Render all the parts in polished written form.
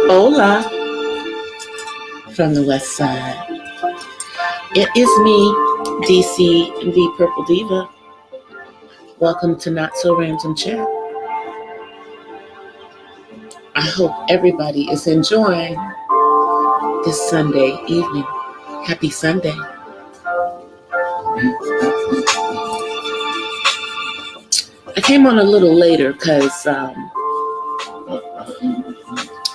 Hola from the west side. It is me, DC the Purple Diva. Welcome to Not So Random Chat. I hope everybody is enjoying this Sunday evening. Happy Sunday. I came on a little later because I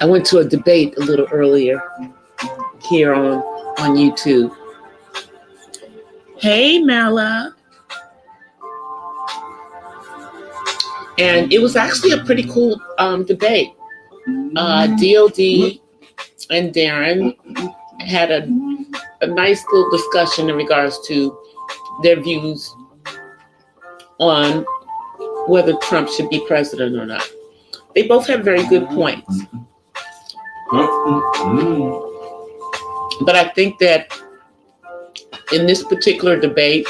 went to a debate a little earlier here on YouTube. Hey, Mala. And it was actually a pretty cool debate. DOD and Darren had a nice little discussion in regards to their views on whether Trump should be president or not. They both have very good points. But I think that in this particular debate,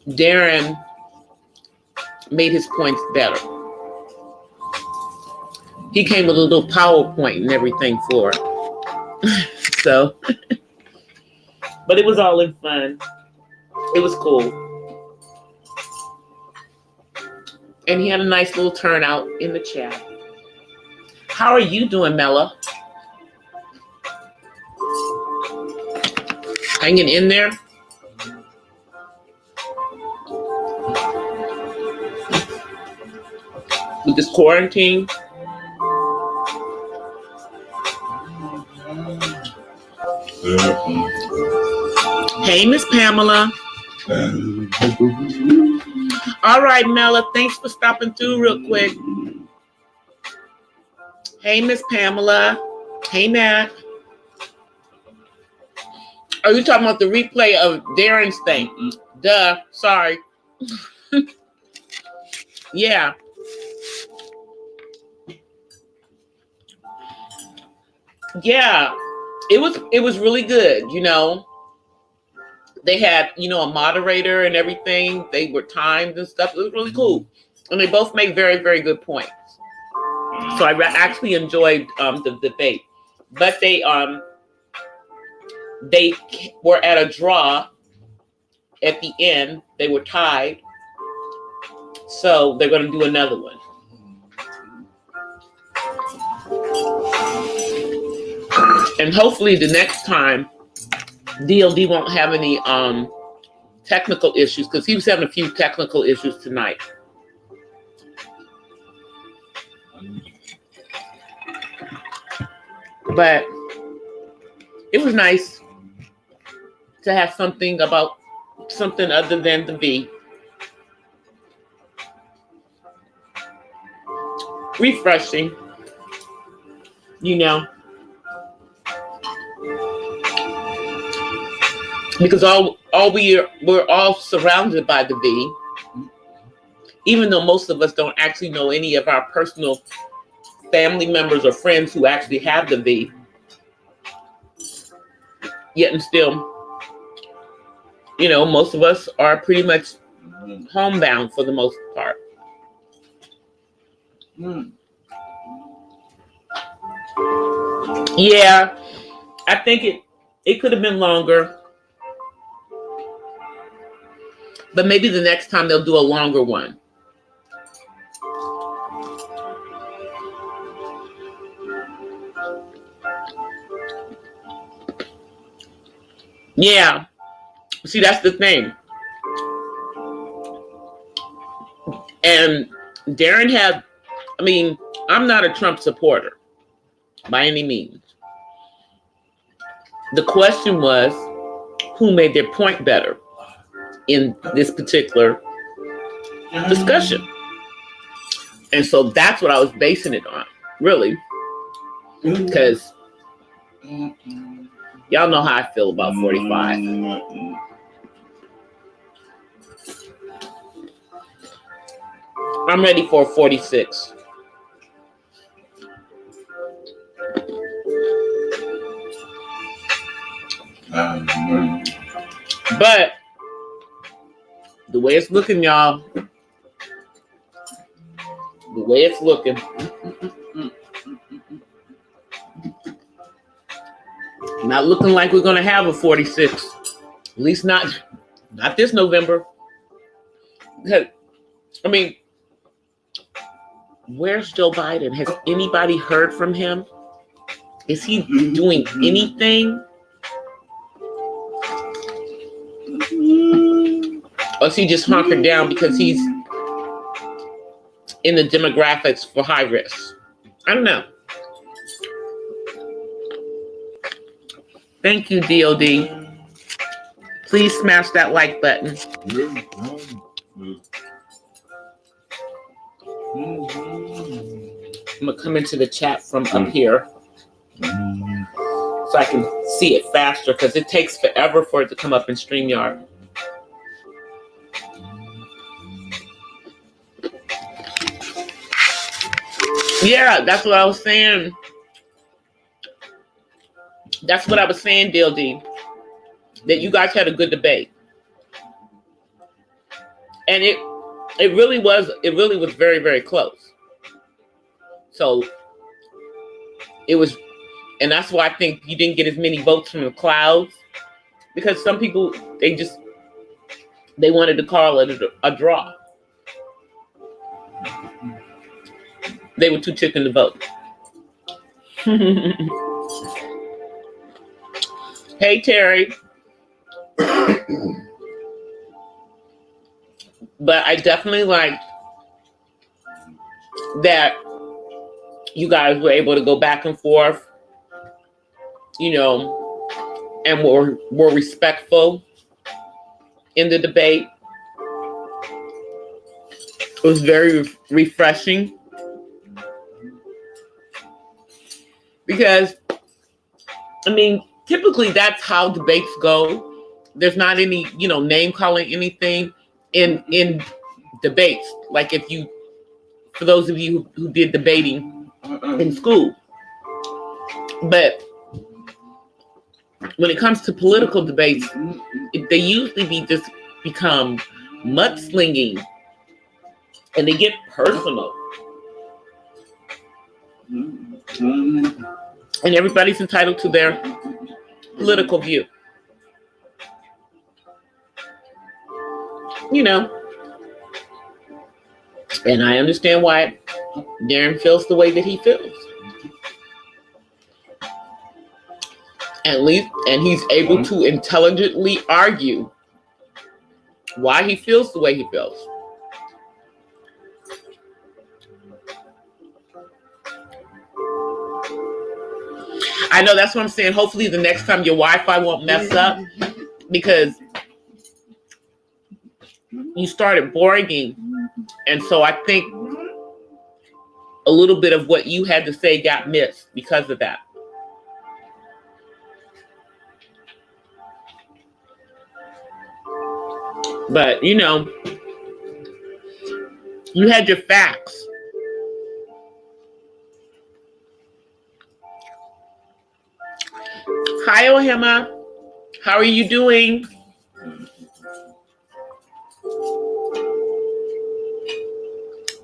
Darren made his points better. He came with a little PowerPoint and everything for it. So, but it was all in fun. It was cool. And he had a nice little turnout in the chat. How are you doing, Mella? Hanging in there? With this quarantine? Hey, Miss Pamela. All right, Mella, thanks for stopping through real quick. Hey, Miss Pamela. Hey, Matt. Are you talking about the replay of Darren's thing? Duh, sorry. Yeah. Yeah, it was really good, you know. They had, you know, a moderator and everything. They were timed and stuff. It was really cool. And they both made very, very good points. So I actually enjoyed the debate. But they were at a draw at the end. They were tied. So they're going to do another one. And hopefully the next time DLD won't have any technical issues, because he was having a few technical issues tonight. But it was nice to have something other than the V. Refreshing, you know. Because we're all surrounded by the V, even though most of us don't actually know any of our personal family members or friends who actually have the V. Yet and still, you know, most of us are pretty much homebound for the most part. Yeah, I think it could have been longer. But maybe the next time they'll do a longer one. Yeah. See, that's the thing. And Darren I'm not a Trump supporter by any means. The question was, who made their point better in this particular discussion? And so that's what I was basing it on, really. Because y'all know how I feel about 45. I'm ready for 46. But The way it's looking, y'all. The way it's looking. Not looking like we're going to have a 46. At least not this November. Because, I mean, where's Joe Biden? Has anybody heard from him? Is he doing anything? Or is he just hunkered down because he's in the demographics for high risk? I don't know. Thank you, DOD. Please smash that like button. I'm going to come into the chat from up here so I can see it faster because it takes forever for it to come up in StreamYard. Yeah, that's what I was saying. That's what I was saying, DLD. That you guys had a good debate. And it really was very, very close. So it was, and that's why I think you didn't get as many votes from the clouds, because some people, they wanted to call it a draw. They were too chicken to vote. Hey, Terry. But I definitely like that you guys were able to go back and forth, you know, and were respectful in the debate. It was very refreshing because, I mean, typically that's how debates go. There's not any, you know, name calling anything in debates. Like if you, for those of you who did debating in school. But when it comes to political debates, they usually just become mudslinging and they get personal. And everybody's entitled to their political view. You know, and I understand why Darren feels the way that he feels. And he's able to intelligently argue why he feels the way he feels. I know, that's what I'm saying. Hopefully the next time your Wi-Fi won't mess up, because you started boring, and so I think a little bit of what you had to say got missed because of that. But, you know, you had your facts. Hi, Ohima. How are you doing?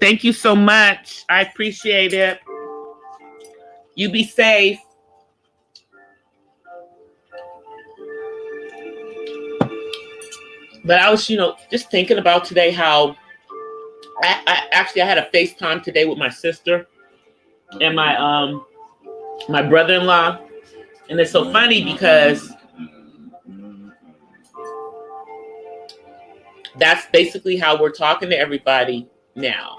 Thank you so much. I appreciate it. You be safe. But I was, you know, just thinking about today how I had a FaceTime today with my sister and my brother-in-law. And it's so funny because that's basically how we're talking to everybody now.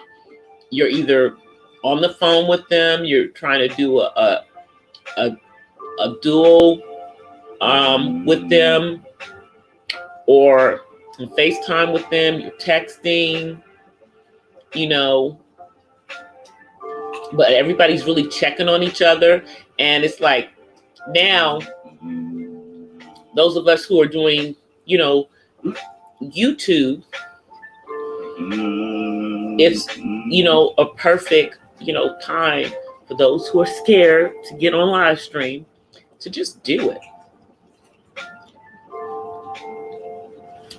You're either on the phone with them, you're trying to do a duel with them, or FaceTime with them, you're texting, you know, but everybody's really checking on each other. And it's like, now, those of us who are doing, you know, YouTube, it's, you know, a perfect, you know, time for those who are scared to get on live stream to just do it.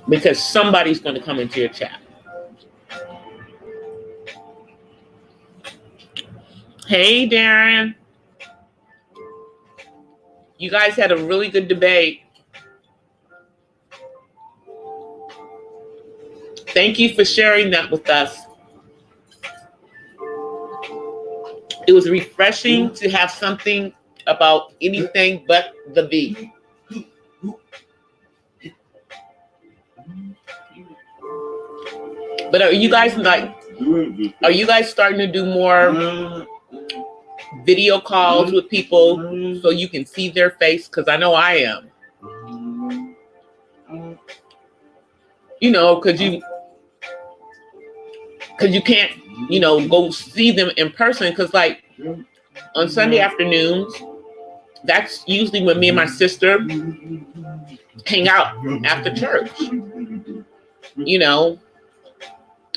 because somebody's going to come into your chat. Hey, Darren. You guys had a really good debate. Thank you for sharing that with us. It was refreshing to have something about anything but the V. But are you guys starting to do more video calls with people so you can see their face? Because I know I am. You know, because you can't, go see them in person. Because like on Sunday afternoons, that's usually when me and my sister hang out after church.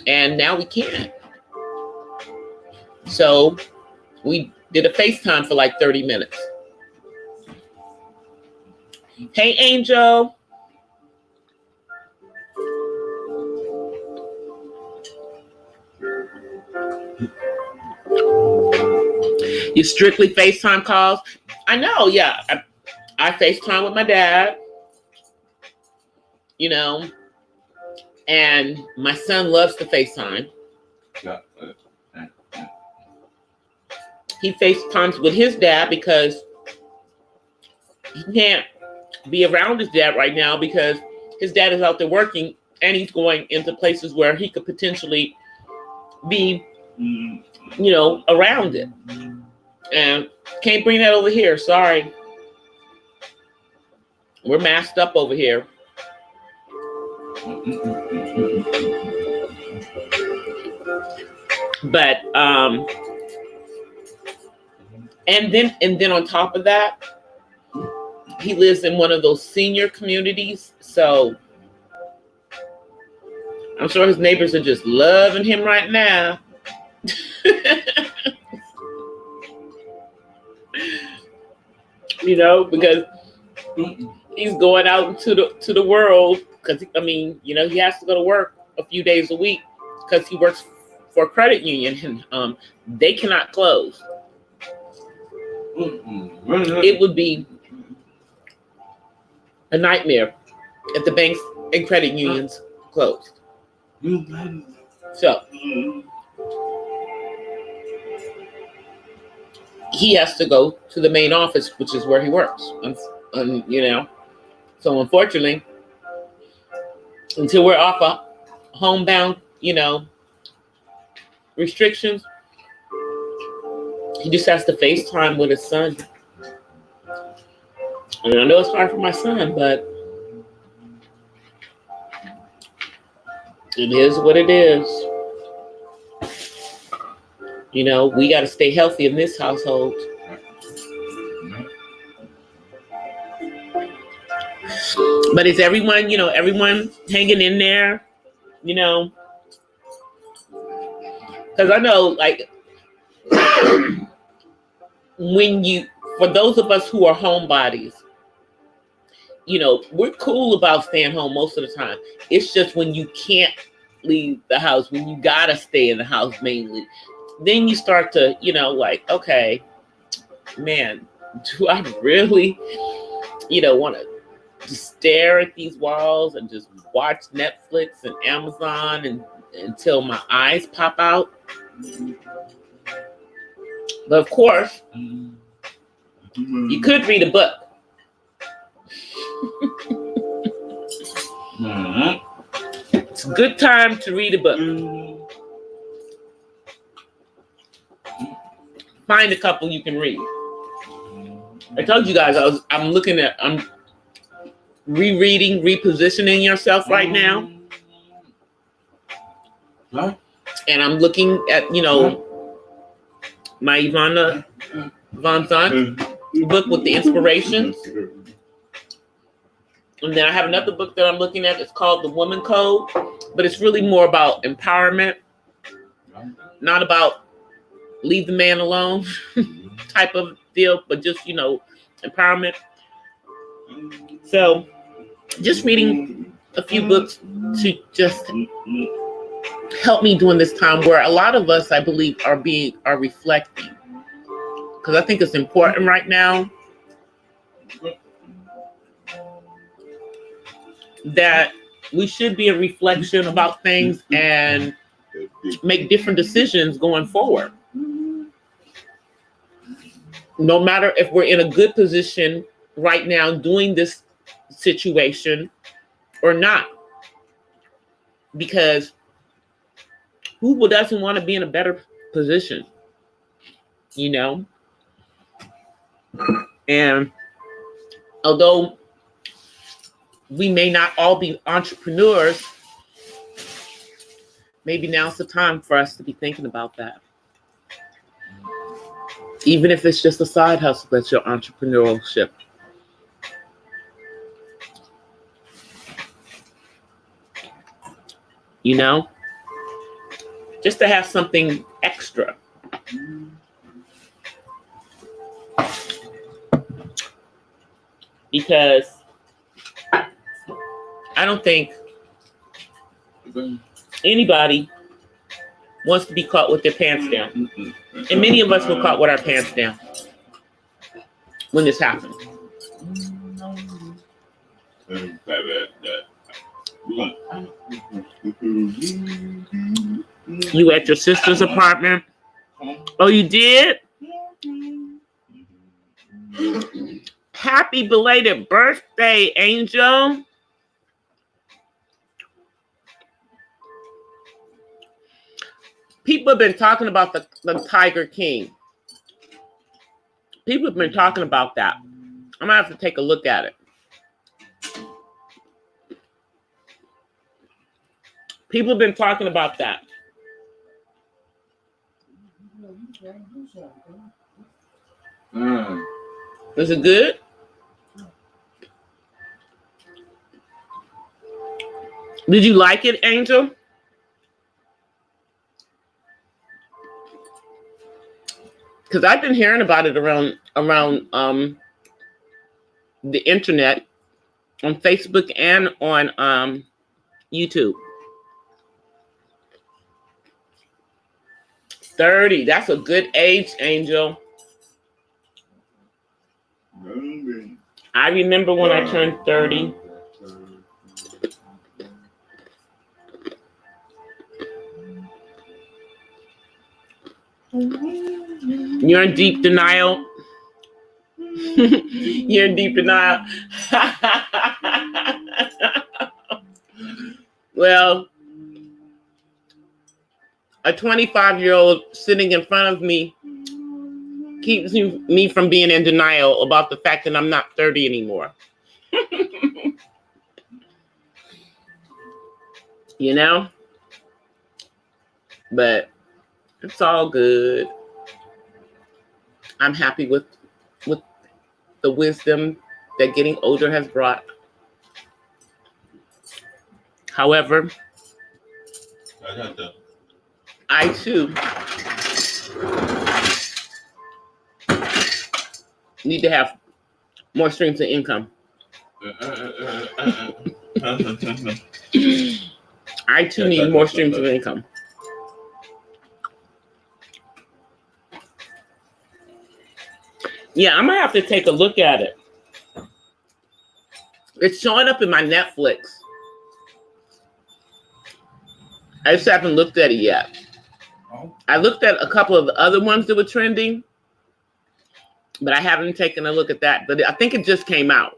And now we can't. So we did a FaceTime for like 30 minutes. Hey, Angel. You strictly FaceTime calls? I know, yeah. I FaceTime with my dad, and my son loves to FaceTime. He FaceTimes with his dad because he can't be around his dad right now because his dad is out there working and he's going into places where he could potentially be, around it. And can't bring that over here. Sorry. We're masked up over here. But and then on top of that, he lives in one of those senior communities, so I'm sure his neighbors are just loving him right now. Because he's going out into the world because he has to go to work a few days a week because he works for a credit union and they cannot close. It would be a nightmare if the banks and credit unions closed. So he has to go to the main office, which is where he works. So unfortunately, until we're off of homebound, restrictions, he just has to FaceTime with his son. And I know it's hard for my son, but it is what it is. We got to stay healthy in this household. But is everyone, everyone hanging in there, Because I know, like, for those of us who are homebodies, we're cool about staying home most of the time. It's just when you can't leave the house, when you gotta stay in the house mainly, then you start to, like, okay, man, do I really, want to just stare at these walls and just watch Netflix and Amazon until my eyes pop out? But of course, you could read a book. It's a good time to read a book. Find a couple you can read. I told you guys I'm rereading Repositioning Yourself right now. And I'm looking at, my Ivana Von Zant book with the inspirations. And then I have another book that I'm looking at. It's called The Woman Code, but it's really more about empowerment, not about leave the man alone type of deal, but just, empowerment. So just reading a few books to just help me during this time where a lot of us, I believe, are reflecting. Because I think it's important right now that we should be a reflection about things and make different decisions going forward. No matter if we're in a good position right now doing this situation or not. Because who doesn't want to be in a better position? You know? And although we may not all be entrepreneurs, maybe now's the time for us to be thinking about that. Even if it's just a side hustle, that's your entrepreneurship. You know? Just to have something extra. Because I don't think anybody wants to be caught with their pants down. And many of us were caught with our pants down when this happened. You at your sister's apartment? Oh, you did? Happy belated birthday, Angel. People have been talking about the Tiger King. People have been talking about that. I'm going to have to take a look at it. People have been talking about that. Is it good? Did you like it, Angel? Because I've been hearing about it around the internet, on Facebook and on YouTube. 30, that's a good age, Angel. I remember when I turned 30. You're in deep denial. You're in deep denial. Well, a 25-year-old sitting in front of me keeps me from being in denial about the fact that I'm not 30 anymore. You know? But it's all good. I'm happy with the wisdom that getting older has brought. However, I too need to have more streams of income. I too need more streams of income. Yeah, I'm gonna have to take a look at it. It's showing up in my Netflix. I just haven't looked at it yet. I looked at a couple of the other ones that were trending, but I haven't taken a look at that. But I think it just came out.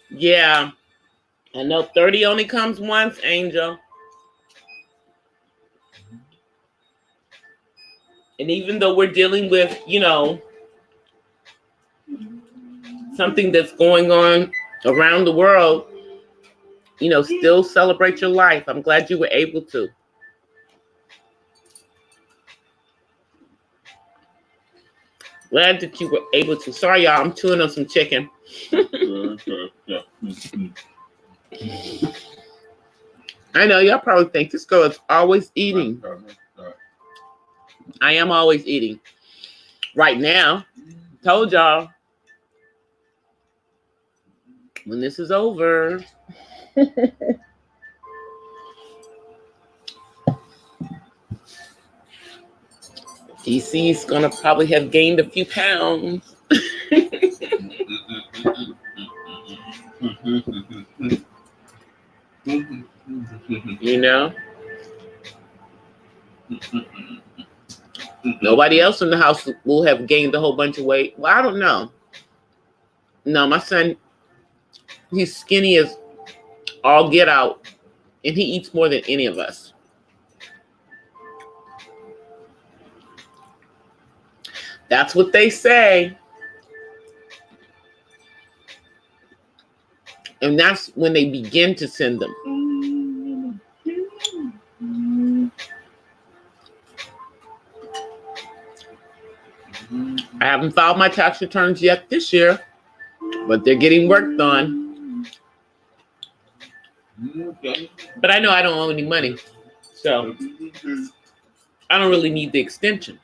Yeah, I know 30 only comes once, Angel. And even though we're dealing with, you know, something that's going on around the world, you know, still celebrate your life. I'm glad you were able to. Glad that you were able to. Sorry, y'all, I'm chewing on some chicken. I know, y'all probably think this girl is always eating. I am always eating. Right now, told y'all, when this is over. DC's gonna probably have gained a few pounds. You know? Nobody else in the house will have gained a whole bunch of weight. Well, I don't know. No, my son, he's skinny as all get out, and he eats more than any of us. That's what they say. And that's when they begin to send them. I haven't filed my tax returns yet this year, but they're getting worked on. But I know I don't owe any money, so I don't really need the extension.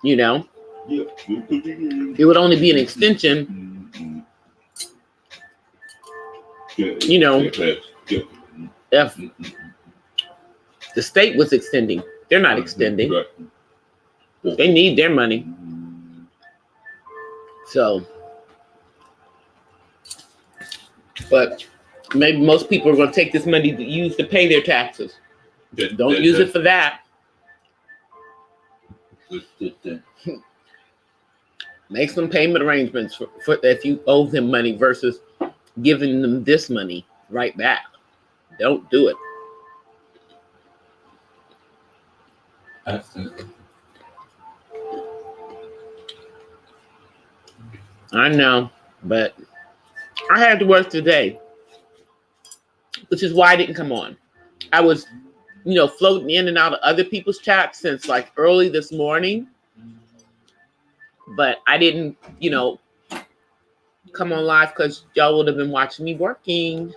You know, it would only be an extension, you know, if the state was extending. They're not extending. They need their money. So, but maybe most people are going to take this money to use to pay their taxes. Don't use it for that. Make some payment arrangements for if you owe them money versus giving them this money right back. Don't do it. I know, but I had to work today, which is why I didn't come on. I was, you know, floating in and out of other people's chats since like early this morning, but I didn't, you know, come on live because y'all would have been watching me working.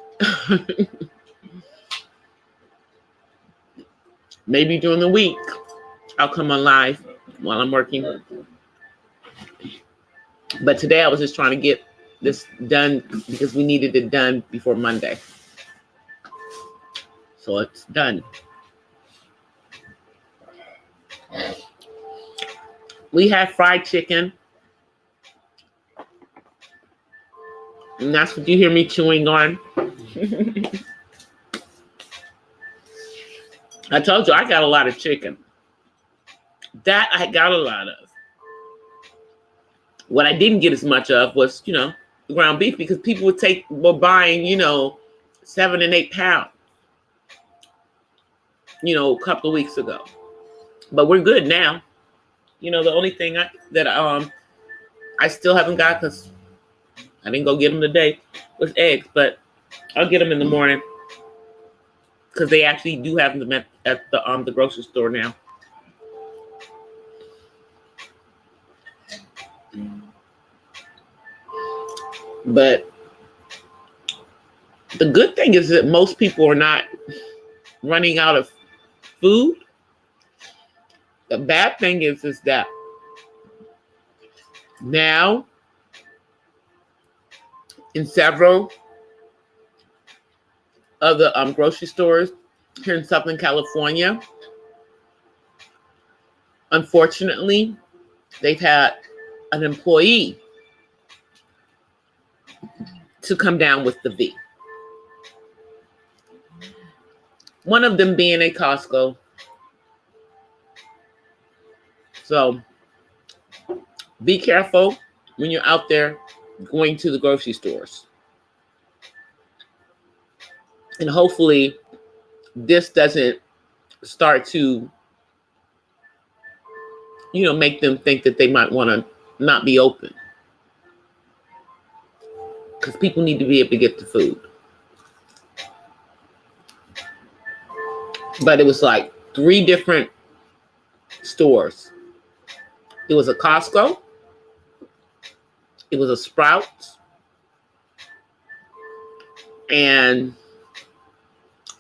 Maybe during the week, I'll come on live while I'm working. But today I was just trying to get this done because we needed it done before Monday. So it's done. We had fried chicken. And that's what you hear me chewing on. I told you I got a lot of chicken. That I got a lot of. What I didn't get as much of was, you know, the ground beef because people were buying, you know, 7 and 8 pounds, you know, a couple of weeks ago. But we're good now. You know, the only thing I still haven't got because I didn't go get them today was eggs, but I'll get them in the morning because they actually do have them at the grocery store now. But the good thing is that most people are not running out of food. The bad thing is that now in several of the grocery stores here in Southern California, unfortunately, they've had an employee to come down with the V. One of them being a Costco. So be careful when you're out there going to the grocery stores. And hopefully this doesn't start to, you know, make them think that they might want to not be open. Because people need to be able to get the food. But it was like 3 different stores. It was a Costco. It was a Sprouts. And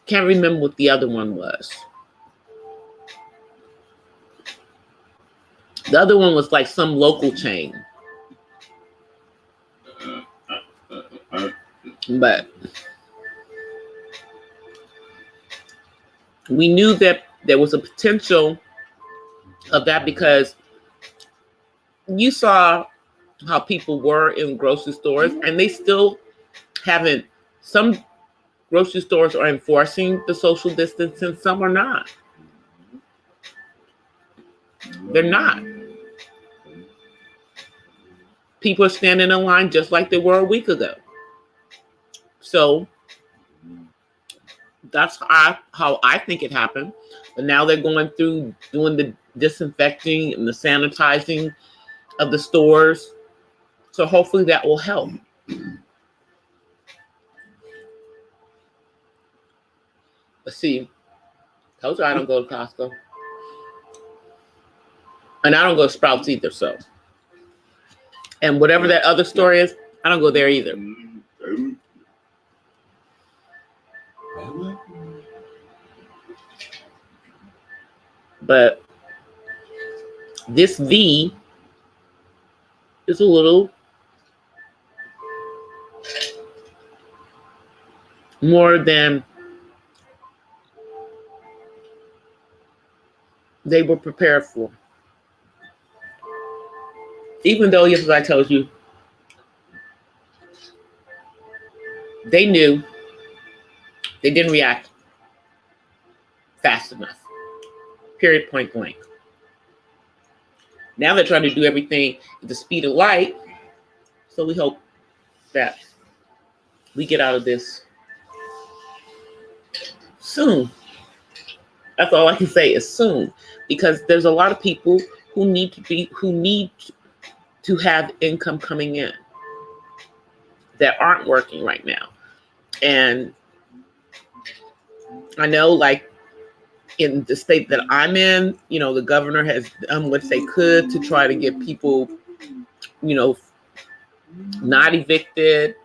can't remember what the other one was. The other one was like some local chain. But we knew that there was a potential of that because you saw how people were in grocery stores, and they still haven't. Some grocery stores are enforcing the social distance, and some are not. They're not. People are standing in line just like they were a week ago. So that's how I think it happened. But now they're going through doing the disinfecting and the sanitizing of the stores. So hopefully that will help. Let's see. Told you I don't go to Costco. And I don't go to Sprouts either, so. And whatever that other store is, I don't go there either. But this V is a little more than they were prepared for. Even though, as I told you, they knew they didn't react fast enough. Period, point blank. Now they're trying to do everything at the speed of light. So we hope that we get out of this soon. That's all I can say is soon. Because there's a lot of people who need to have income coming in that aren't working right now. And I know, like, in the state that I'm in, the governor has done what they could to try to get people, not evicted,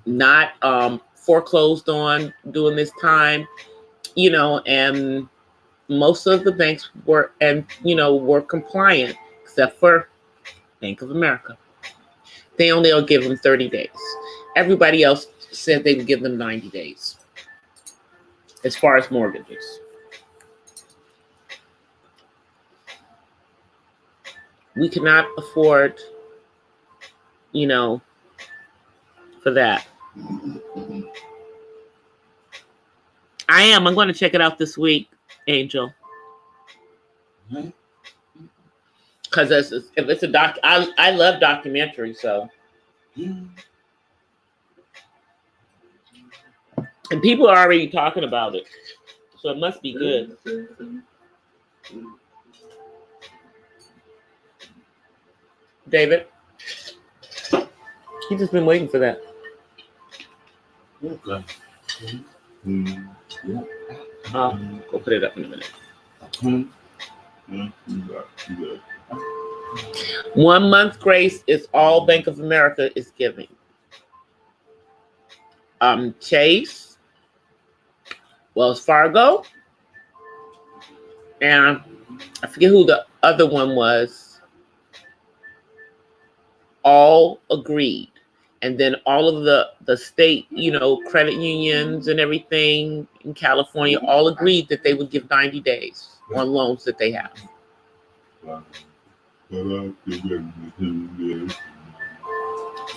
not foreclosed on during this time, and most of the banks were compliant, except for Bank of America. They only will give them 30 days. Everybody else said they would give them 90 days as far as mortgages. We cannot afford, for that. I'm going to check it out this week, Angel. Because if it's a doc, I love documentaries, so. And people are already talking about it, so it must be good. David, he's just been waiting for that. Okay. Go put it up in a minute. 1 month grace is all Bank of America is giving. Chase, Wells Fargo, and I forget who the other one was, all agreed. And then all of the state, credit unions and everything in California all agreed that they would give 90 days on loans that they have.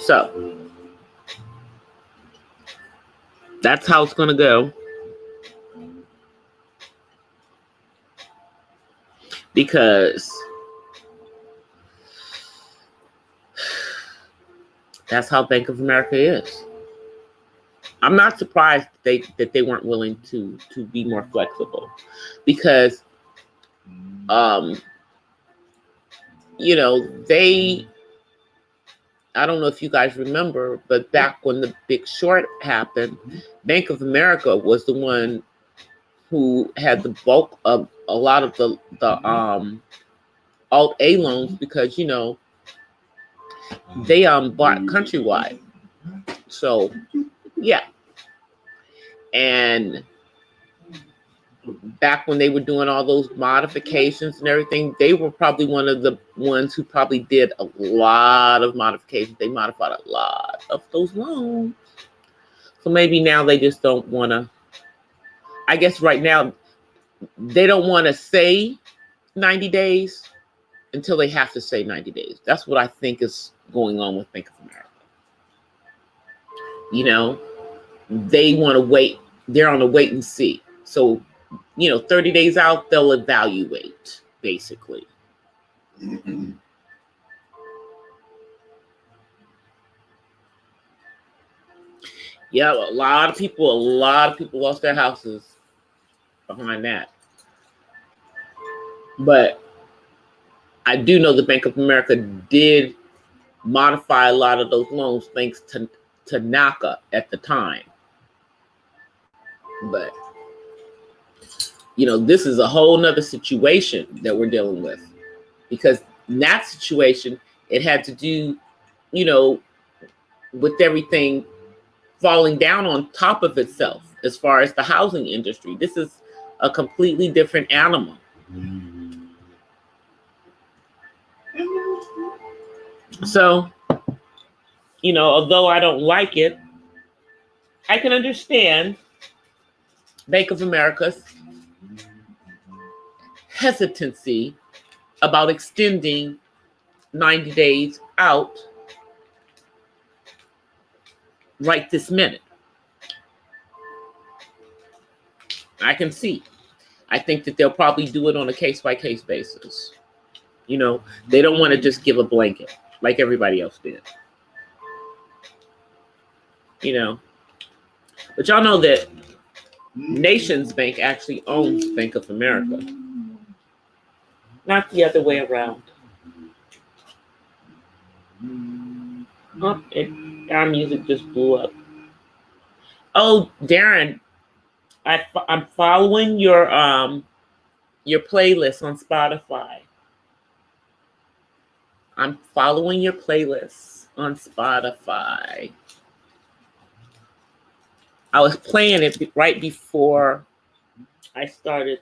So that's how it's going to go. Because that's how Bank of America is. I'm not surprised that they weren't willing to be more flexible, because I don't know if you guys remember, but back when the Big Short happened, Bank of America was the one who had the bulk of a lot of the Alt A loans, because they bought Countrywide. So yeah. And back when they were doing all those modifications and everything, they were probably one of the ones who probably did a lot of modifications. They modified a lot of those loans. So maybe now they just don't want to, I guess right now, they don't want to say 90 days until they have to say 90 days. That's what I think is going on with Bank of America. You know, they want to wait. They're on a wait and see. So, 30 days out, they'll evaluate, basically. Yeah, a lot of people lost their houses behind that. But I do know the Bank of America did modify a lot of those loans thanks to NACA at the time. But, this is a whole nother situation that we're dealing with. Because in that situation, it had to do, with everything falling down on top of itself as far as the housing industry. This is a completely different animal. So, although I don't like it, I can understand Bank of America's hesitancy about extending 90 days out right this minute. I can see. I think that they'll probably do it on a case-by-case basis. They don't want to just give a blanket like everybody else did. But y'all know that Nations Bank actually owns Bank of America. Not the other way around. Oh, our music just blew up. Oh, Darren, I'm following your playlist on Spotify. I'm following your playlist on Spotify. I was playing it right before I started,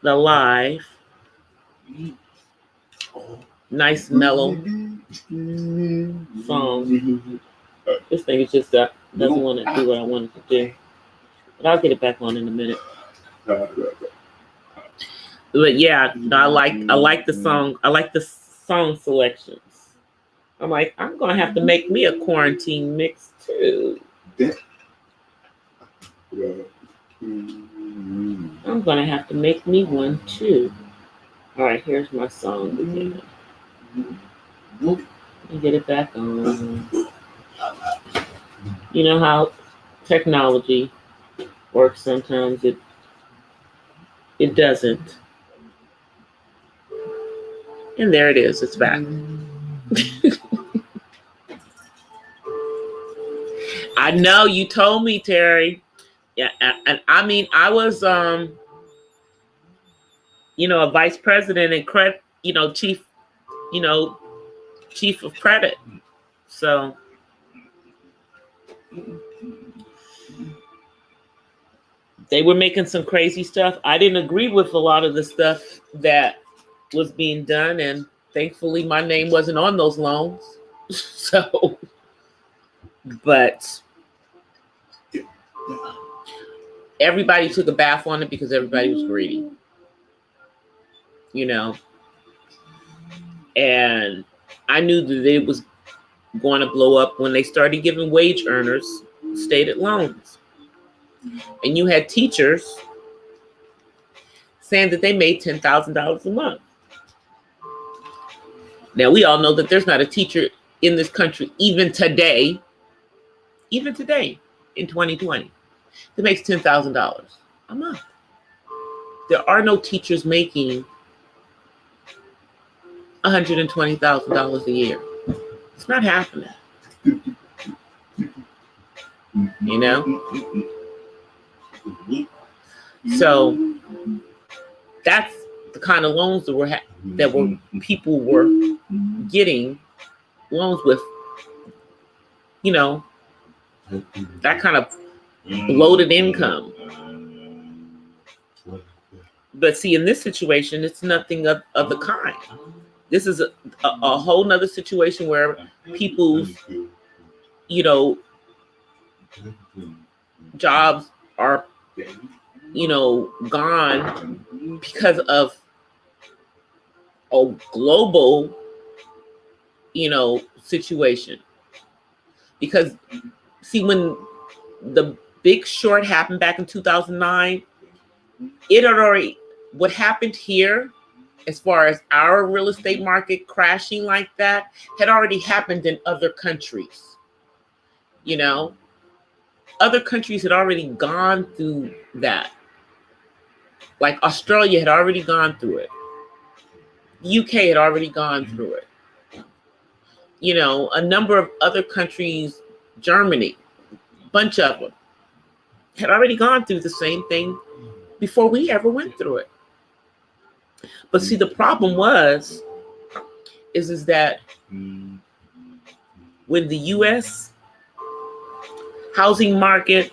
the live. Nice mellow song. This thing is just doesn't want to do what I want it to do. But I'll get it back on in a minute. But yeah, I like the song. I like the song selections. I'm like, I'm gonna have to make me a quarantine mix too. I'm gonna have to make me one too. All right, here's my song again. Let me get it back on. You know how technology works sometimes. It doesn't. And there it is. It's back. I know you told me, Terry. Yeah, and I mean, I was, a vice president and chief of credit. So they were making some crazy stuff. I didn't agree with a lot of the stuff that was being done, and thankfully my name wasn't on those loans. So, but everybody took a bath on it because everybody was greedy, and I knew that it was going to blow up when they started giving wage earners stated loans. And you had teachers saying that they made $10,000 a month. Now, we all know that there's not a teacher in this country, even today in 2020, that makes $10,000 a month. There are no teachers making $120,000 a year. It's not happening. So that's the kind of loans that people were getting loans with, that kind of bloated income. But see, in this situation, it's nothing of the kind. This is a whole nother situation where people's, jobs are, gone because of a global, situation. Because see, when the Big Short happened back in 2009, it had already, what happened here as far as our real estate market crashing like that had already happened in other countries. Other countries had already gone through that. Like Australia had already gone through it. UK had already gone through it. A number of other countries, Germany, a bunch of them, had already gone through the same thing before we ever went through it. But see, the problem is that when the U.S. housing market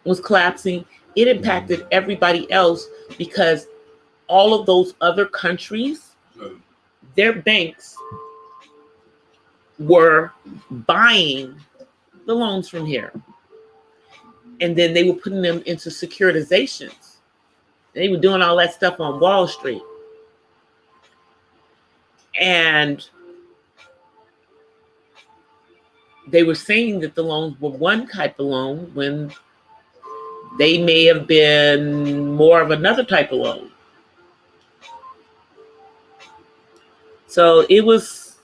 was collapsing, it impacted everybody else because all of those other countries, their banks were buying the loans from here. And then they were putting them into securitizations. They were doing all that stuff on Wall Street. And they were saying that the loans were one type of loan when they may have been more of another type of loan. So it was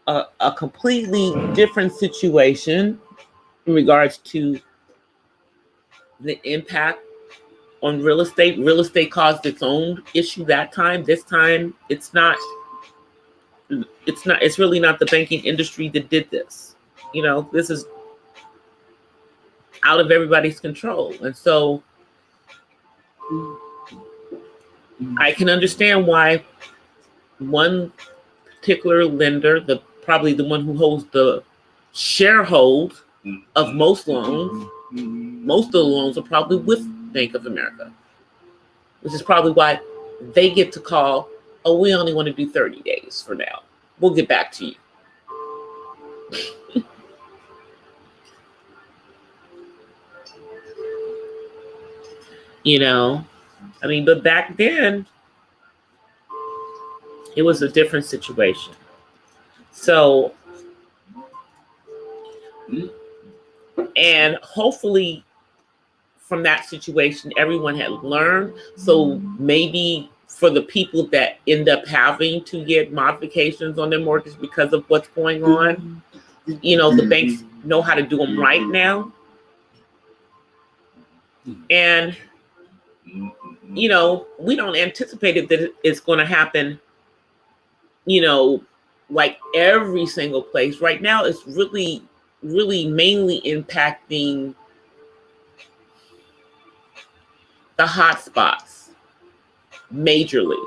a completely different situation in regards to the impact on real estate. Real estate caused its own issue that time. This time, it's really not the banking industry that did this. This is out of everybody's control. And so I can understand why one particular lender, probably the one who holds the sharehold of most loans, most of the loans are probably with Bank of America, which is probably why they get to call, oh, we only want to do 30 days for now. We'll get back to you. But back then, it was a different situation. So, and hopefully from that situation, everyone had learned. So maybe for the people that end up having to get modifications on their mortgage because of what's going on, the banks know how to do them right now. And, we don't anticipate that it's going to happen, like every single place. Right now, it's really, really mainly impacting the hot spots majorly.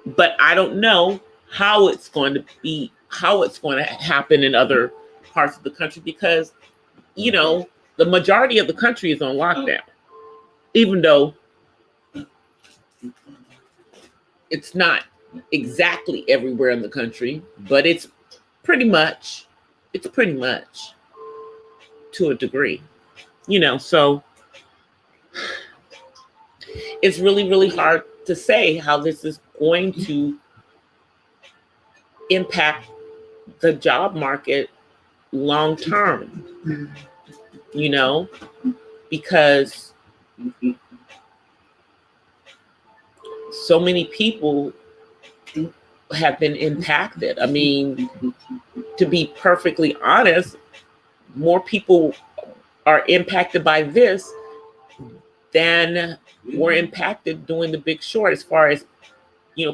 But I don't know how it's going to happen in other parts of the country because, the majority of the country is on lockdown, even though it's not exactly everywhere in the country, but it's pretty much to a degree, so it's really, really hard to say how this is going to impact the job market long term, because so many people have been impacted. To be perfectly honest, more people are impacted by this than were impacted during the Big Short as far as,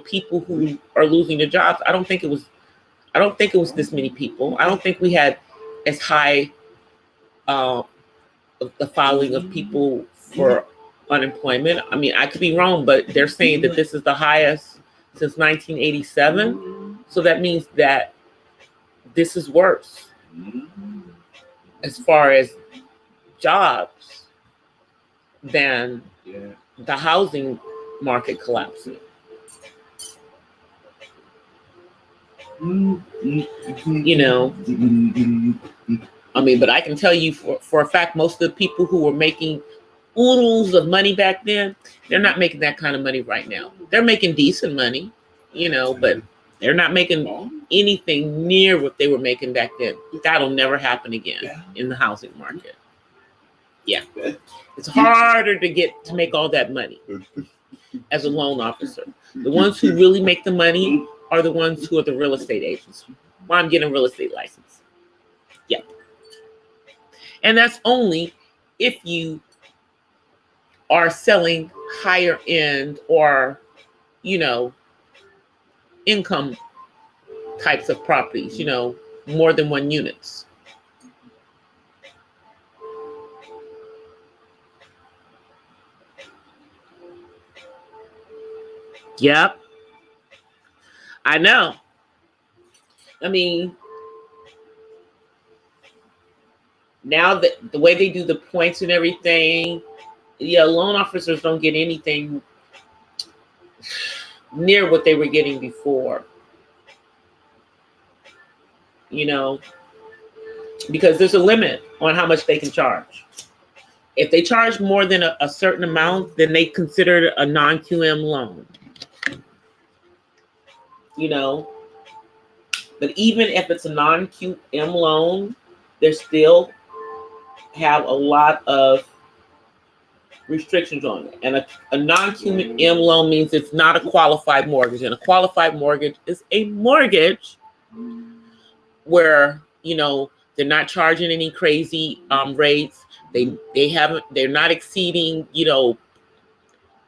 people who are losing their jobs. I don't think it was this many people. I don't think we had as high the following of people for unemployment. I could be wrong, but they're saying that this is the highest since 1987. So that means that this is worse. as far as jobs than the housing market collapsing. You know, I mean, but I can tell you for a fact, most of the people who were making oodles of money back then, they're not making that kind of money right now. They're making decent money, you know, but they're not making anything near what they were making back then. That'll never happen again in the housing market. Yeah. It's harder to make all that money as a loan officer. The ones who really make the money are the ones who are the real estate agents. Well, I'm getting a real estate license. Yeah. And that's only if you are selling higher end or, you know, income types of properties, you know, more than one units. Yep. I know. I mean, now that the way they do the points and everything, yeah, loan officers don't get anything near what they were getting before. You know, because there's a limit on how much they can charge. If they charge more than a certain amount, then they consider it a non-QM loan. You know, but even if it's a non-QM loan, they still have a lot of restrictions on it. And a non-QM loan means it's not a qualified mortgage. And a qualified mortgage is a mortgage where, you know, they're not charging any crazy rates. They're not exceeding, you know,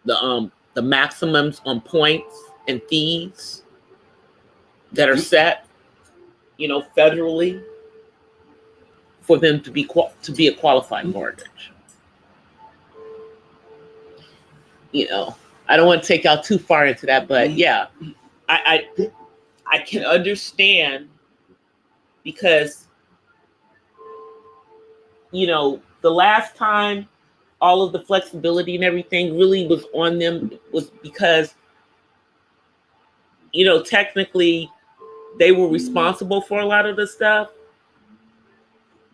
the maximums on points and fees that are set, you know, federally for them to be a qualified mortgage. You know, I don't want to take out too far into that, but yeah, I can understand, because, you know, the last time all of the flexibility and everything really was on them was because, you know, technically they were responsible for a lot of the stuff,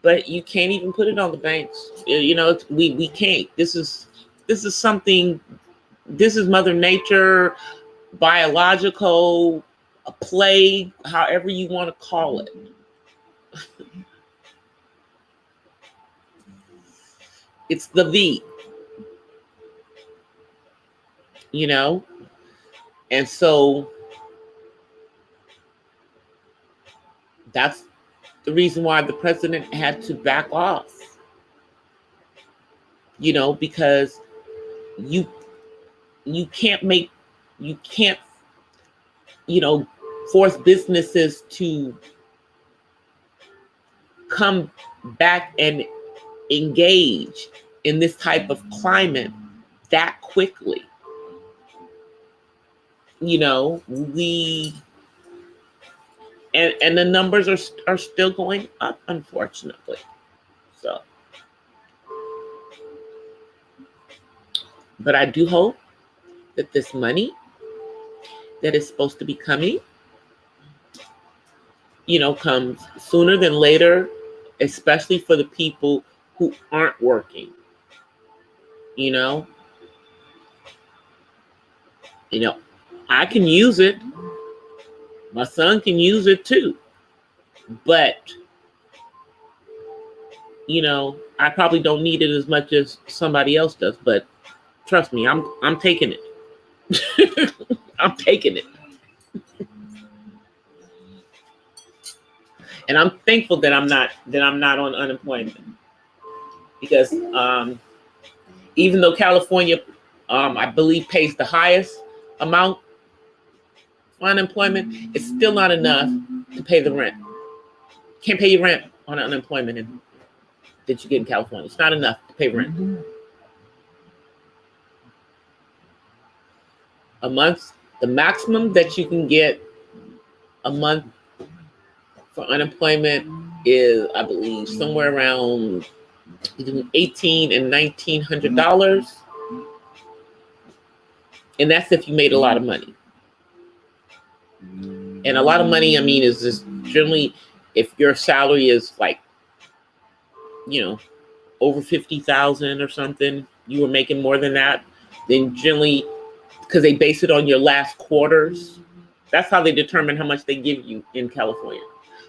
but you can't even put it on the banks. You know, we can't. This is something. This is Mother Nature, biological, a plague, however you want to call it. It's the V. You know, and so that's the reason why the president had to back off. You know, because you can't, you know, force businesses to come back and engage in this type of climate that quickly. You know, and the numbers are still going up, unfortunately. So, but I do hope that this money that is supposed to be coming, you know, comes sooner than later, especially for the people who aren't working. You know, I can use it. My son can use it too. But, you know, I probably don't need it as much as somebody else does. But trust me, I'm taking it. I'm taking it. And I'm thankful that I'm not on unemployment, because even though California, I believe, pays the highest amount for unemployment, it's still not enough to pay the rent. Can't pay your rent on unemployment that you get in California. It's not enough to pay rent. A month, the maximum that you can get a month for unemployment is, I believe, somewhere around between $1,800 and $1,900, and that's if you made a lot of money. And a lot of money, I mean, is just generally if your salary is like, over 50,000 or something, you were making more than that, then generally, because they base it on your last quarters, that's how they determine how much they give you in California.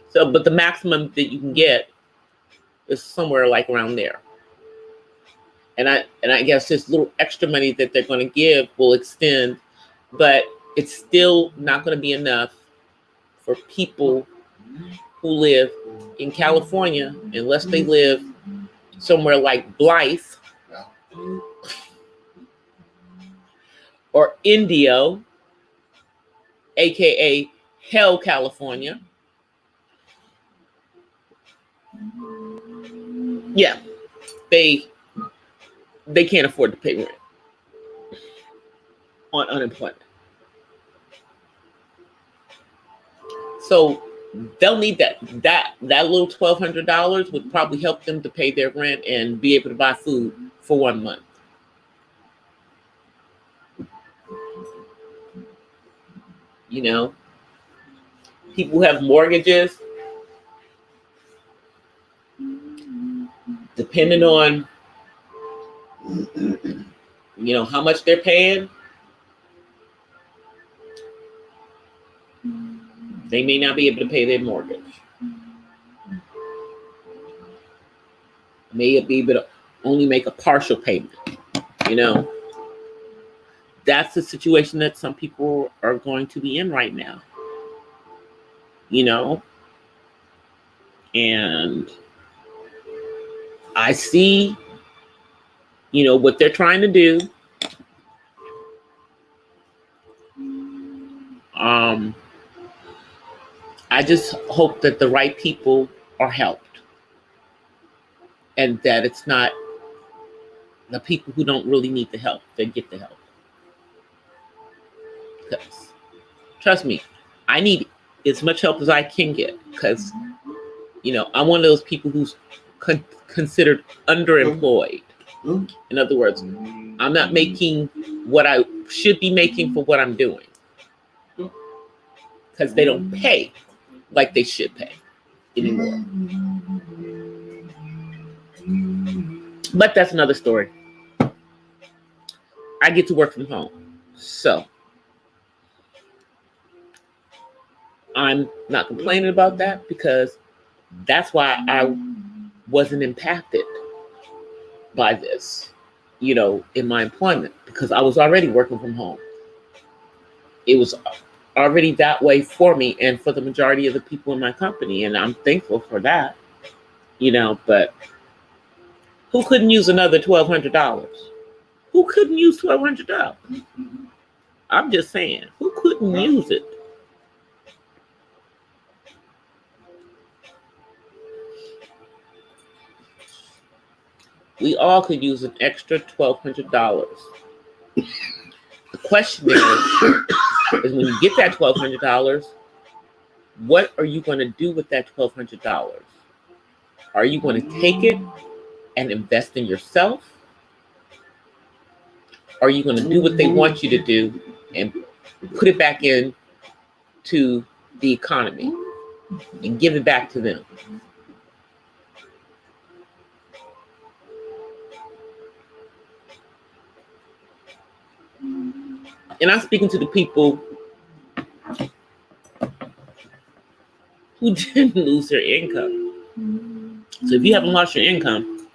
So, but the maximum that you can get is somewhere like around there. And I guess this little extra money that they're going to give will extend, but it's still not going to be enough for people who live in California unless they live somewhere like Blythe or Indio, aka Hell, California. Yeah, they can't afford to pay rent on unemployment. So they'll need that little $1,200 would probably help them to pay their rent and be able to buy food for 1 month. People who have mortgages, depending on how much they're paying, they may not be able to pay their mortgage. May be able to only make a partial payment. That's the situation that some people are going to be in right now. And I see, what they're trying to do. I just hope that the right people are helped and that it's not the people who don't really need the help that get the help. Because, trust me, I need as much help as I can get because, I'm one of those people who's considered underemployed. In other words, I'm not making what I should be making for what I'm doing because they don't pay like they should pay anymore. But that's another story. I get to work from home, so I'm not complaining about that because that's why I wasn't impacted by this, in my employment, because I was already working from home. It was already that way for me and for the majority of the people in my company, and I'm thankful for that, but who couldn't use another $1,200? Who couldn't use $1,200? I'm just saying, who couldn't use it? We all could use an extra $1,200. The question is when you get that $1,200, what are you going to do with that $1,200? Are you going to take it and invest in yourself? Are you going to do what they want you to do and put it back in to the economy and give it back to them? And I'm speaking to the people who didn't lose their income. So if you haven't lost your income,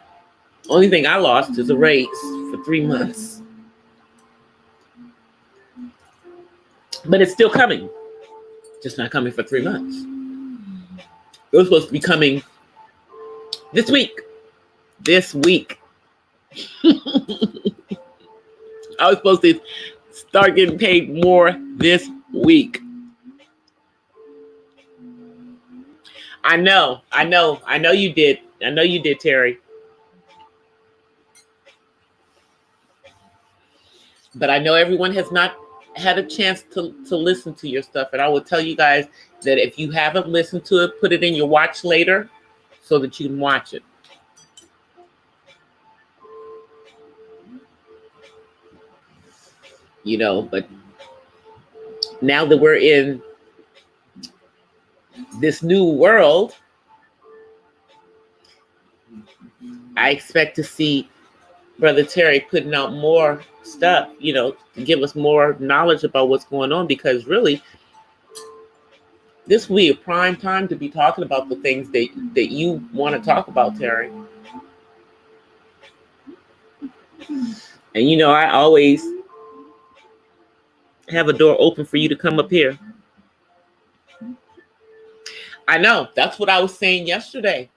only thing I lost is a raise for 3 months. But it's still coming. Just not coming for 3 months. It was supposed to be coming this week. This week. I was supposed to start getting paid more this week. I know you did. I know you did, Terry. But I know everyone has not had a chance to listen to your stuff. And I will tell you guys that if you haven't listened to it, put it in your watch later so that you can watch it. You know, but now that we're in this new world, I expect to see Brother Terry putting out more stuff, you know, to give us more knowledge about what's going on, because really this will be a prime time to be talking about the things that you want to talk about, Terry. And you know, I always have a door open for you to come up here. I know, that's what I was saying yesterday.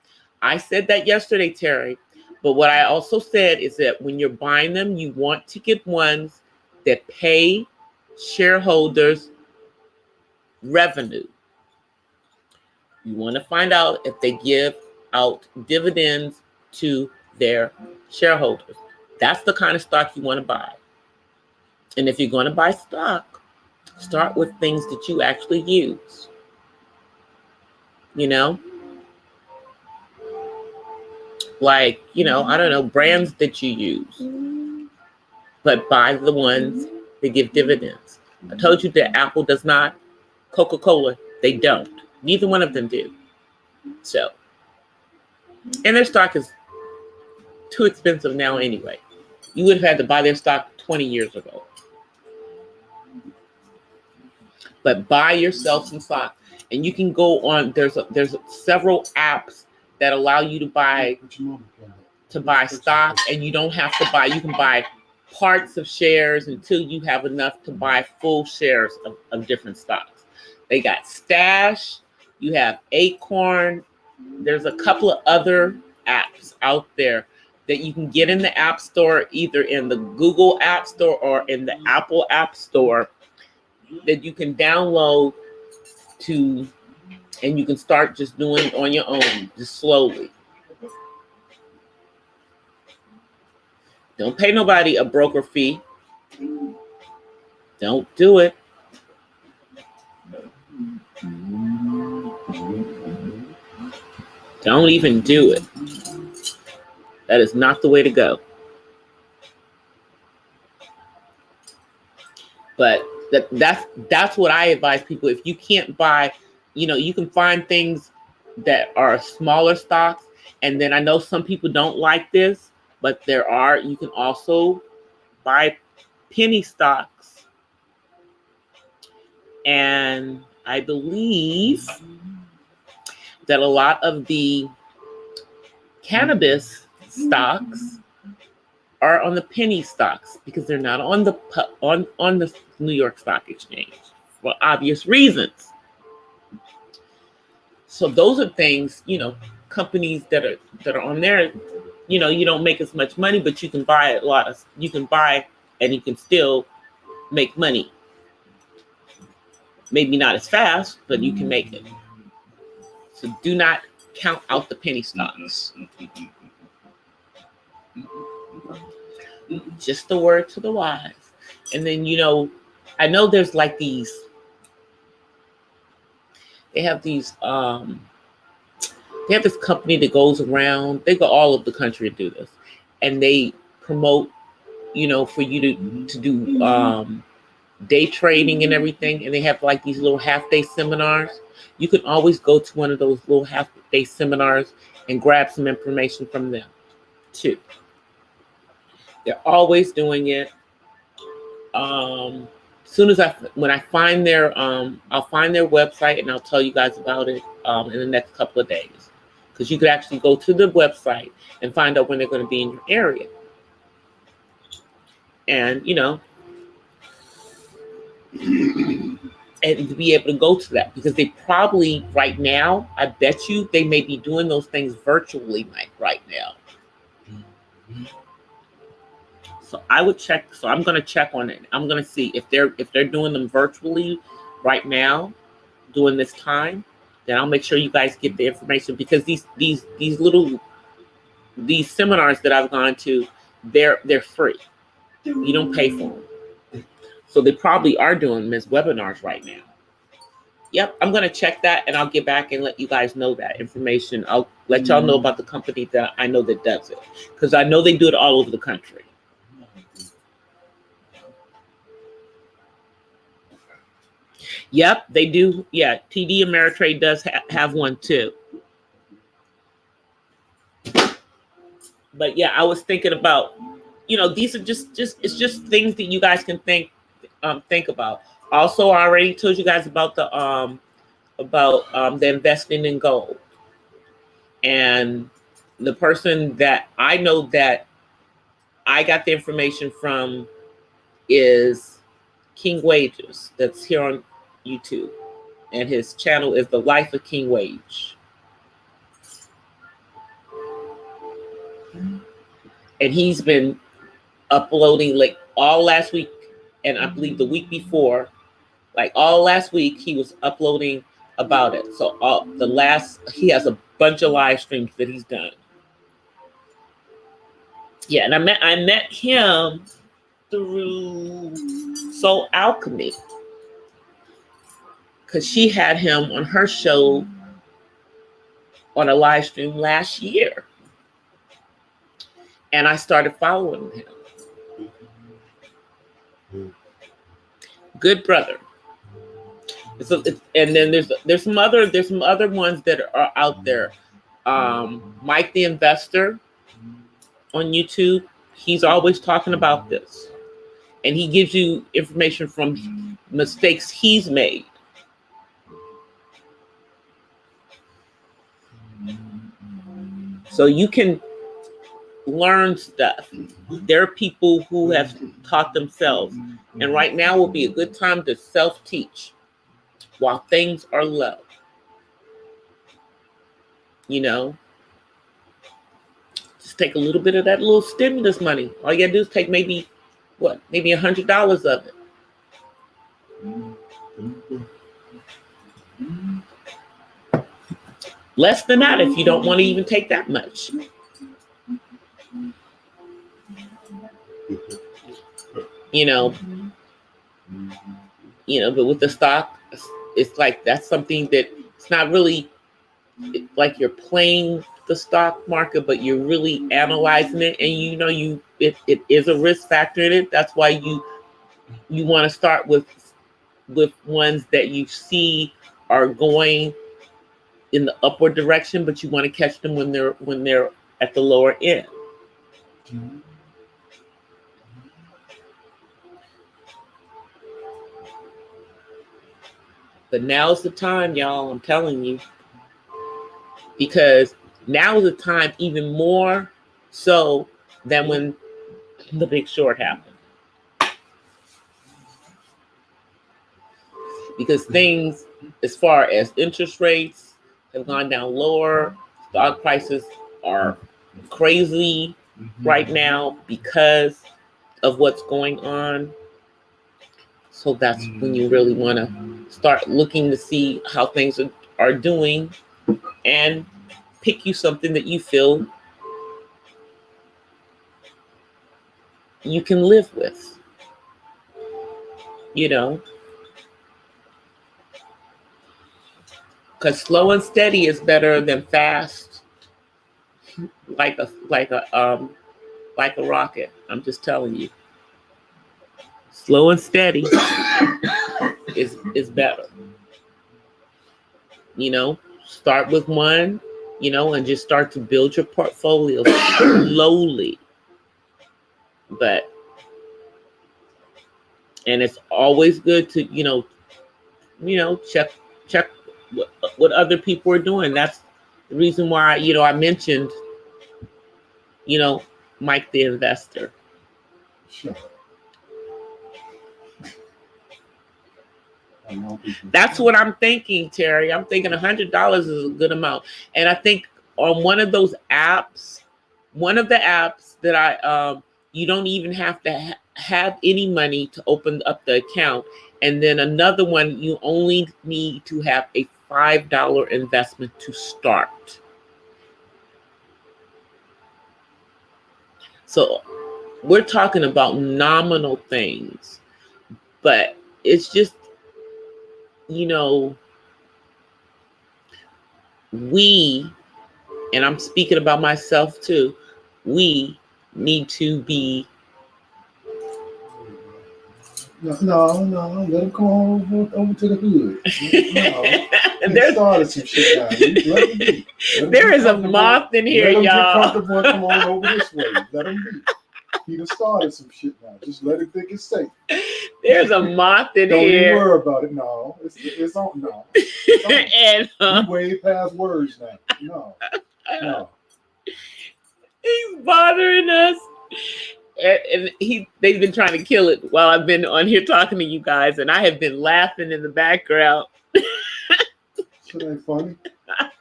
I said that yesterday, Terry. But what I also said is that when you're buying them, you want to get ones that pay shareholders revenue. You want to find out if they give out dividends to their shareholders. That's the kind of stock you want to buy. And if you're going to buy stock, start with things that you actually use. You know? Like, you know, I don't know, brands that you use. But buy the ones that give dividends. I told you that Apple does not. Coca-Cola, they don't. Neither one of them do. So, and their stock is too expensive now anyway. You would have had to buy their stock 20 years ago. But buy yourself some stock. And you can go on, there's several apps that allow you to buy stock, and you don't have to buy, you can buy parts of shares until you have enough to buy full shares of different stocks. They got Stash, you have Acorn, there's a couple of other apps out there that you can get in the App Store, either in the Google App Store or in the Apple App Store, that you can download to, and you can start just doing it on your own, just slowly. Don't pay nobody a broker fee. Don't do it. Don't even do it. That is not the way to go. But that's what I advise people. If you can't buy, you know, you can find things that are smaller stocks. And then I know some people don't like this, but you can also buy penny stocks. And I believe that a lot of the cannabis stocks are on the penny stocks because they're not on the New York Stock Exchange for obvious reasons. So those are things, you know, companies that are on there, you know, you don't make as much money, but you can buy you can buy and you can still make money. Maybe not as fast, but you can make it. So do not count out the penny stocks. Just a word to the wise. And then, you know, I know there's like these, they have this company that goes around, they go all over the country to do this. And they promote, you know, for you to do day trading and everything. And they have like these little half-day seminars. You can always go to one of those little half-day seminars and grab some information from them too. They're always doing it. When I find their, I'll find their website and I'll tell you guys about it in the next couple of days. Because you could actually go to the website and find out when they're going to be in your area. And, you know, and to be able to go to that, because they probably right now, I bet you they may be doing those things virtually right now. So I would check. So I'm going to check on it. I'm going to see if they're doing them virtually right now, during this time. Then I'll make sure you guys get the information, because these seminars that I've gone to, they're free. You don't pay for them. So they probably are doing Miss webinars right now. Yep, I'm going to check that and I'll get back and let you guys know that information. I'll let y'all know about the company that I know that does it, because I know they do it all over the country. Yep, they do. Yeah, TD Ameritrade does have one too. But yeah, I was thinking about, these are just it's just things that you guys can think about. Also, I already told you guys about the investing in gold. And the person that I know that I got the information from is King Wages, that's here on YouTube. And his channel is The Life of King Wage. And he's been uploading like all last week, and I believe the week before, like all last week, he was uploading about it. So he has a bunch of live streams that he's done. Yeah, and I met him through Soul Alchemy, because she had him on her show on a live stream last year, and I started following him. Good brother. So and then there's some other ones that are out there. Mike the Investor on YouTube, he's always talking about this, and he gives you information from mistakes he's made. So you can learn stuff. There are people who have taught themselves, and right now will be a good time to self-teach while things are low. Just take a little bit of that little stimulus money. All you gotta do is take maybe $100 of it. Less than that if you don't want to even take that much. But with the stock, it's like that's something that it's not really like you're playing the stock market, but you're really analyzing it, and it is a risk factor in it. That's why you want to start with ones that you see are going in the upward direction, but you want to catch them when they're at the lower end. But now's the time, y'all, I'm telling you. Because now is the time even more so than when the Big Short happened. Because things, as far as interest rates, have gone down lower. Stock prices are crazy right now because of what's going on. So that's when you really want to start looking to see how things are doing, and pick you something that you feel you can live with. Because slow and steady is better than fast, like a rocket. I'm just telling you. Slow and steady is better. Start with one, and just start to build your portfolio slowly. And it's always good to, check what other people are doing. That's the reason why, I mentioned, Mike the Investor. Sure. That's what I'm thinking, Terry. I'm thinking $100 is a good amount. And I think on one of the apps that I, you don't even have to have any money to open up the account. And then another one, you only need to have a $5 investment to start. So we're talking about nominal things. But it's just, we, and I'm speaking about myself too, we need to be. No, let him come over to the hood. No, he started some shit now. Let him be. There is a moth in here, y'all. Let him get comfortable and come on over this way. Let him be. He done started some shit now. Just let him think it's safe. There's a moth in Don't here. Don't even worry about it. No, it's on. No, it's on. We way past words now. No. He's bothering us. And they've been trying to kill it while I've been on here talking to you guys, and I have been laughing in the background. Shit ain't funny.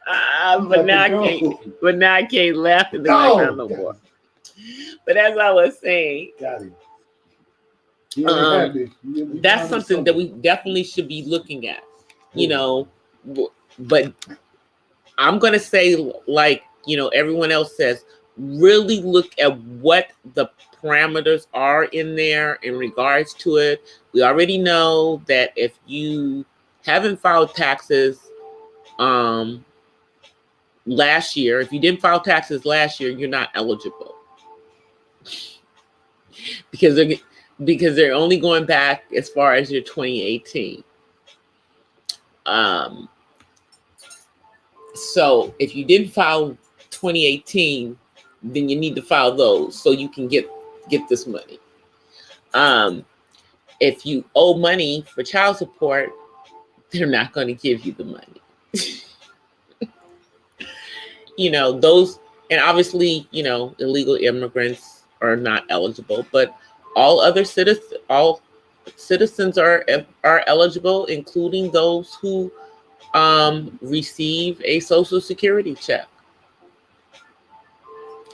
But now I can't laugh in the background no more. But as I was saying, that's something that we definitely should be looking at. But I'm gonna say, like everyone else says, really look at what the parameters are in there in regards to it. We already know that if you haven't filed taxes last year, if you didn't file taxes last year, you're not eligible because they're only going back as far as your 2018. So if you didn't file 2018, then you need to file those so you can get this money. If you owe money for child support, they're not going to give you the money. Those, and obviously, illegal immigrants are not eligible, but all citizens are eligible, including those who receive a Social Security check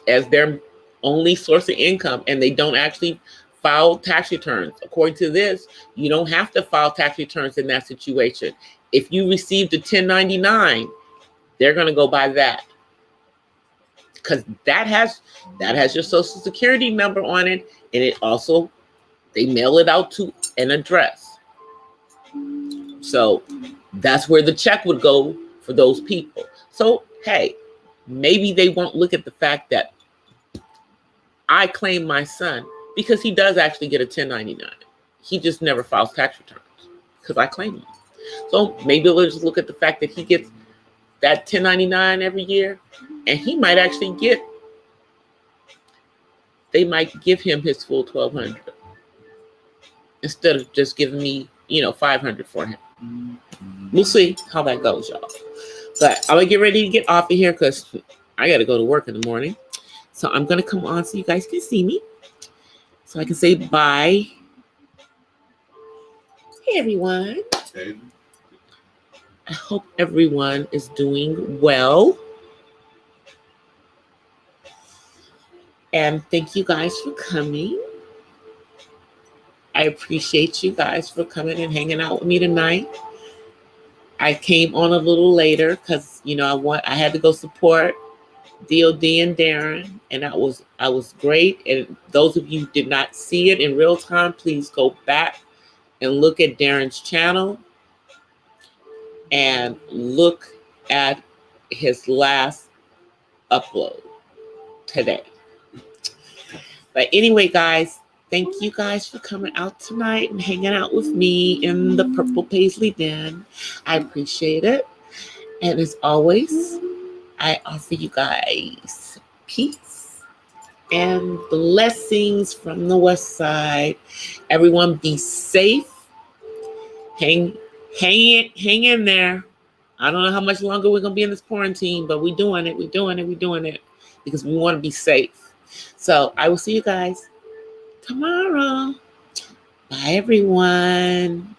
as their only source of income, and they don't actually file tax returns. According to this, you don't have to file tax returns in that situation. If you received a 1099, they're going to go by that because that has your Social Security number on it, and it also, they mail it out to an address. So that's where the check would go for those people. So hey, maybe they won't look at the fact that I claim my son because he does actually get a 1099. He just never files tax returns because I claim him. So maybe they'll just look at the fact that he gets that 1099 every year, and he might actually they might give him his full 1,200 instead of just giving me, 500 for him. We'll see how that goes, y'all. But I'm gonna get ready to get off of here because I got to go to work in the morning. So I'm gonna come on so you guys can see me, so I can say bye. Hey, everyone. Hey. I hope everyone is doing well. And thank you guys for coming. I appreciate you guys for coming and hanging out with me tonight. I came on a little later because I had to go support DOD and Darren, and I was great. And those of you who did not see it in real time, please go back and look at Darren's channel and look at his last upload today. But anyway, guys, thank you guys for coming out tonight and hanging out with me in the Purple Paisley Den. I appreciate it. And as always, I offer you guys peace and blessings from the West Side. Everyone be safe. Hang in there. I don't know how much longer we're going to be in this quarantine, but we're doing it because we want to be safe. So I will see you guys tomorrow. Bye, everyone.